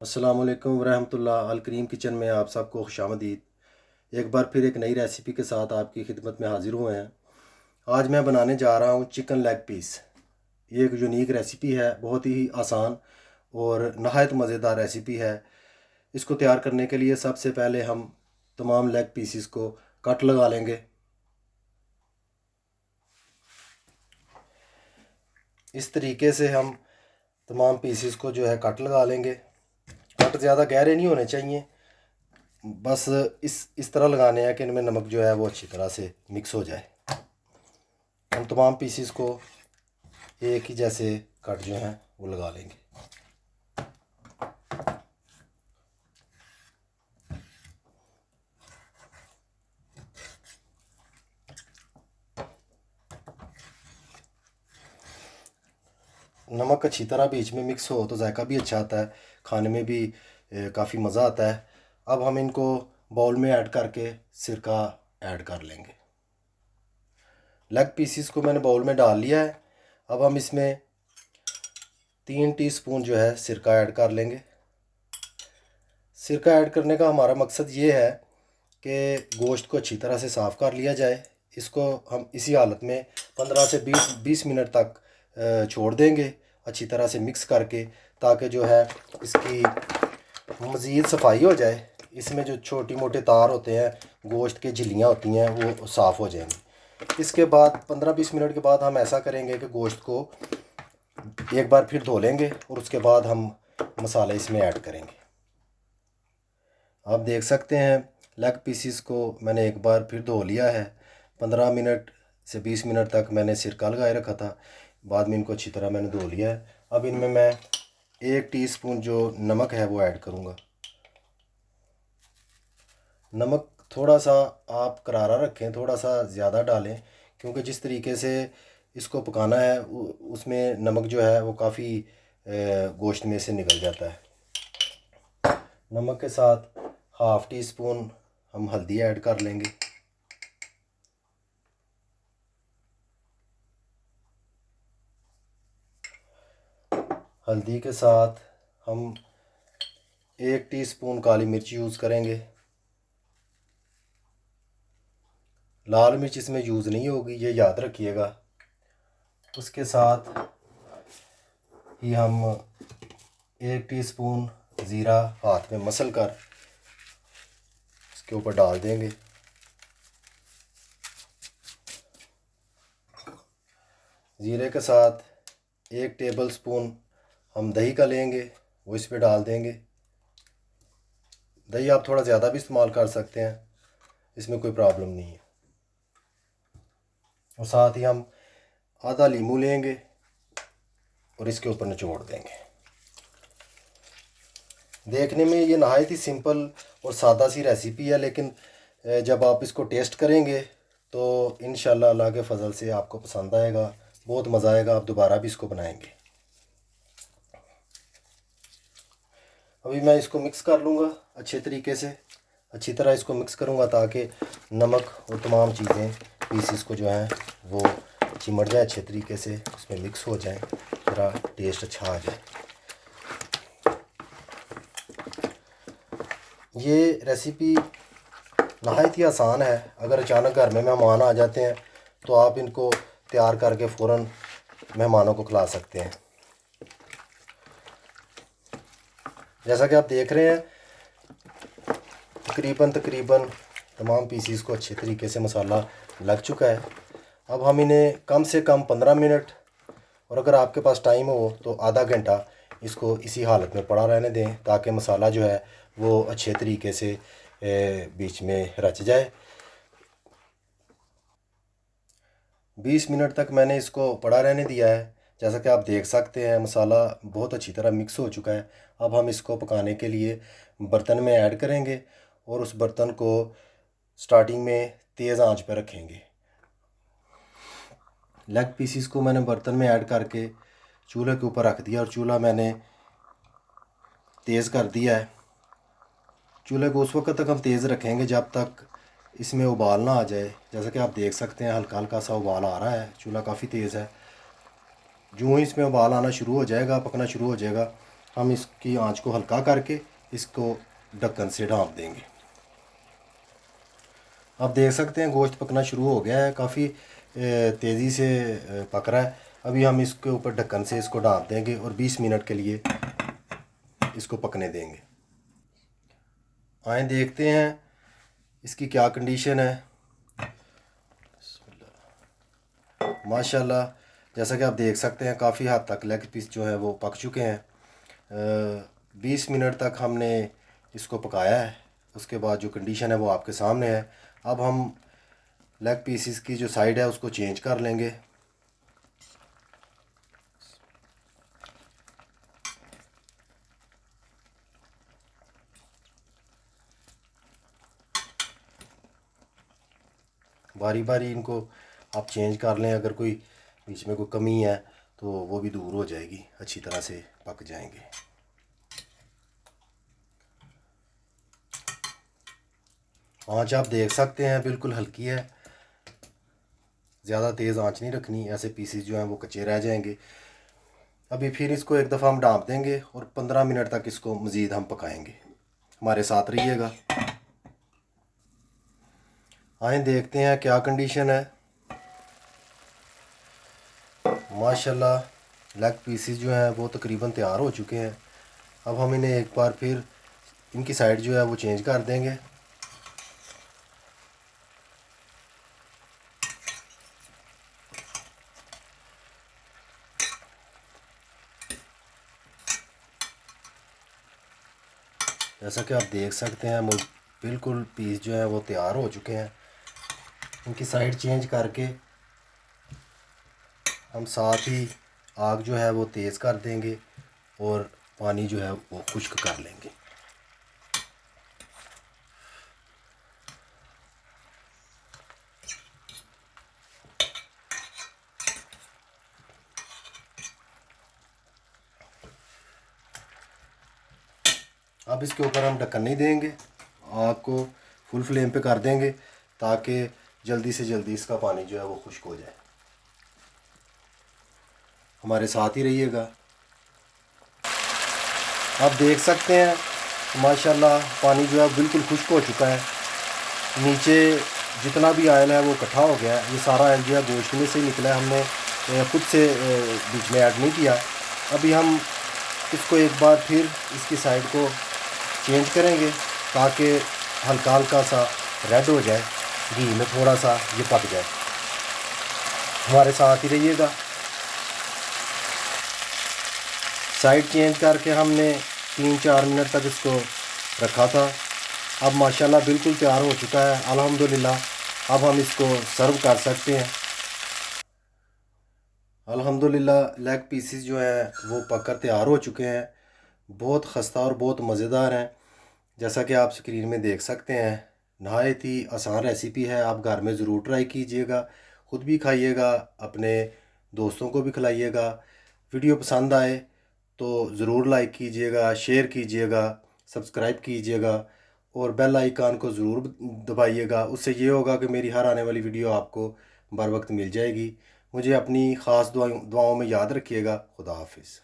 अस्सलामुअलैकुम वरहमतुल्लाह अल करीम किचन में आप सबको खुशामदीद। एक बार फिर एक नई रेसिपी के साथ आपकी खिदमत में हाज़िर हुए हैं। आज मैं बनाने जा रहा हूँ चिकन लेग पीस। ये एक यूनिक रेसिपी है, बहुत ही आसान और नहायत मज़ेदार रेसिपी है। इसको तैयार करने के लिए सबसे पहले हम तमाम लेग पीसीस को कट लगा लेंगे। इस तरीके से हम तमाम पीसीस को जो है कट लगा लेंगे। कट ज़्यादा गहरे नहीं होने चाहिए, बस इस तरह लगाने हैं कि इनमें नमक जो है वो अच्छी तरह से मिक्स हो जाए। हम तमाम पीसीस को एक ही जैसे कट जो हैं वो लगा लेंगे। नमक अच्छी तरह बीच में मिक्स हो तो जायका भी अच्छा आता है, खाने में भी काफ़ी मज़ा आता है। अब हम इनको बाउल में ऐड करके सिरका ऐड कर लेंगे। लेग पीसीस को मैंने बाउल में डाल लिया है। अब हम इसमें 3 टीस्पून जो है सिरका ऐड कर लेंगे। सिरका ऐड करने का हमारा मकसद ये है कि गोश्त को अच्छी तरह से साफ़ कर लिया जाए। इसको हम इसी हालत में 15 से 20 मिनट तक छोड़ देंगे अच्छी तरह से मिक्स करके, ताकि जो है इसकी मज़ीद सफाई हो जाए। इसमें जो छोटी मोटे तार होते हैं, गोश्त की झिल्लियाँ होती हैं, वो साफ़ हो जाएंगी। इसके बाद 15-20 मिनट के बाद हम ऐसा करेंगे कि गोश्त को एक बार फिर धो लेंगे और उसके बाद हम मसाले इसमें ऐड करेंगे। आप देख सकते हैं लेग पीसीस को मैंने एक बार फिर धो लिया है। 15 मिनट से 20 मिनट तक मैंने सिरका लगाए रखा था, बाद में इनको अच्छी तरह मैंने धो लिया है। अब इनमें मैं 1 टीस्पून जो नमक है वो ऐड करूँगा। नमक थोड़ा सा आप करारा रखें, थोड़ा सा ज़्यादा डालें, क्योंकि जिस तरीके से इसको पकाना है उसमें नमक जो है वो काफ़ी गोश्त में से निकल जाता है। नमक के साथ हाफ़ टी स्पून हम हल्दी ऐड कर लेंगे। हल्दी के साथ हम 1 टीस्पून काली मिर्च यूज़ करेंगे। लाल मिर्च इसमें यूज़ नहीं होगी, ये याद रखिएगा। उसके साथ ही हम 1 टीस्पून ज़ीरा हाथ में मसल कर इसके ऊपर डाल देंगे। ज़ीरे के साथ 1 टेबल स्पून हम दही का लेंगे, वो इस पे डाल देंगे। दही आप थोड़ा ज़्यादा भी इस्तेमाल कर सकते हैं, इसमें कोई प्रॉब्लम नहीं है। और साथ ही हम आधा नींबू लेंगे और इसके ऊपर निचोड़ देंगे। देखने में ये नहायत ही सिंपल और सादा सी रेसिपी है, लेकिन जब आप इसको टेस्ट करेंगे तो इंशाल्लाह अल्लाह के फ़ज़ल से आपको पसंद आएगा, बहुत मज़ा आएगा, आप दोबारा भी इसको बनाएंगे। अभी मैं इसको मिक्स कर लूँगा अच्छे तरीके से, अच्छी तरह इसको मिक्स करूँगा ताकि नमक और तमाम चीज़ें पीसीस को जो है वो चिमड़ जाए, अच्छे तरीके से उसमें मिक्स हो जाए, थोड़ा टेस्ट अच्छा आ जाए। ये रेसिपी नहायत ही आसान है। अगर अचानक घर में मेहमान आ जाते हैं तो आप इनको तैयार करके फ़ौरन मेहमानों को खिला सकते हैं। जैसा कि आप देख रहे हैं तकरीबन तमाम पीसीस को अच्छे तरीके से मसाला लग चुका है। अब हम इन्हें कम से कम 15 मिनट, और अगर आपके पास टाइम हो तो आधा घंटा इसको इसी हालत में पड़ा रहने दें, ताकि मसाला जो है वो अच्छे तरीके से बीच में रच जाए। 20 मिनट तक मैंने इसको पड़ा रहने दिया है। जैसा कि आप देख सकते हैं मसाला बहुत अच्छी तरह मिक्स हो चुका है। अब हम इसको पकाने के लिए बर्तन में ऐड करेंगे और उस बर्तन को स्टार्टिंग में तेज़ आंच पर रखेंगे। लेग पीसीस को मैंने बर्तन में ऐड करके चूल्हे के ऊपर रख दिया और चूल्हा मैंने तेज़ कर दिया है। चूल्हे को उस वक्त तक हम तेज़ रखेंगे जब तक इसमें उबाल ना आ जाए। जैसा कि आप देख सकते हैं हल्का हल्का सा उबाल आ रहा है, चूल्हा काफ़ी तेज़ है। जो ही इसमें उबाल आना शुरू हो जाएगा, पकना शुरू हो जाएगा, हम इसकी आंच को हल्का करके इसको ढक्कन से ढाँप देंगे। आप देख सकते हैं गोश्त पकना शुरू हो गया है, काफ़ी तेज़ी से पक रहा है। अभी हम इसके ऊपर ढक्कन से इसको ढाँप देंगे और 20 मिनट के लिए इसको पकने देंगे। आए देखते हैं इसकी क्या कंडीशन है। माशाल्लाह, जैसा कि आप देख सकते हैं काफ़ी हद तक लेग पीस जो है वो पक चुके हैं। 20 मिनट तक हमने इसको पकाया है। उसके बाद जो कंडीशन है वो आपके सामने है। अब हम लेग पीसेस की जो साइड है उसको चेंज कर लेंगे। बारी बारी इनको आप चेंज कर लें। अगर कोई बीच में कोई कमी है तो वो भी दूर हो जाएगी, अच्छी तरह से पक जाएंगे। आंच आप देख सकते हैं बिल्कुल हल्की है, ज़्यादा तेज़ आंच नहीं रखनी, ऐसे पीसेस जो हैं वो कच्चे रह जाएंगे। अभी फिर इसको एक दफ़ा हम ढाँप देंगे और 15 मिनट तक इसको मज़ीद हम पकाएंगे। हमारे साथ रहिएगा। आए देखते हैं क्या कंडीशन है। माशाल्लाह लेग पीसेस जो हैं वो तकरीबन तैयार हो चुके हैं। अब हम इन्हें एक बार फिर इनकी साइड जो है वो चेंज कर देंगे। जैसा कि आप देख सकते हैं बिल्कुल पीस जो है वो तैयार हो चुके हैं। इनकी साइड चेंज करके हम साथ ही आग जो है वो तेज़ कर देंगे और पानी जो है वो खुश्क कर लेंगे। अब इसके ऊपर हम ढक्कन नहीं देंगे, आग को फुल फ्लेम पे कर देंगे ताकि जल्दी से जल्दी इसका पानी जो है वो खुश्क हो जाए। हमारे साथ ही रहिएगा। आप देख सकते हैं माशाल्लाह पानी जो है बिल्कुल खुश्क हो चुका है। नीचे जितना भी ऑयल है वो इकट्ठा हो गया है। ये सारा ऑयल जो है गोश्त में से निकला है, हमने खुद से बीच में ऐड नहीं किया। अभी हम इसको एक बार फिर इसकी साइड को चेंज करेंगे ताकि हल्का हल्का सा रेड हो जाए, घी में थोड़ा सा ये पक जाए। हमारे साथ ही रहिएगा। साइड चेंज करके हमने 3-4 मिनट तक इसको रखा था। अब माशाल्लाह बिल्कुल तैयार हो चुका है अल्हम्दुलिल्लाह। अब हम इसको सर्व कर सकते हैं। अल्हम्दुलिल्लाह लेग पीसेस जो हैं वो पककर तैयार हो चुके हैं। बहुत खस्ता और बहुत मज़ेदार हैं, जैसा कि आप स्क्रीन में देख सकते हैं। नहायत ही आसान रेसिपी है, आप घर में ज़रूर ट्राई कीजिएगा, ख़ुद भी खाइएगा, अपने दोस्तों को भी खिलाइएगा। वीडियो पसंद आए तो ज़रूर लाइक कीजिएगा, शेयर कीजिएगा, सब्सक्राइब कीजिएगा और बेल आइकन को ज़रूर दबाइएगा। उससे ये होगा कि मेरी हर आने वाली वीडियो आपको बर वक्त मिल जाएगी। मुझे अपनी ख़ास दुआओं में याद रखिएगा। खुदा हाफिज़।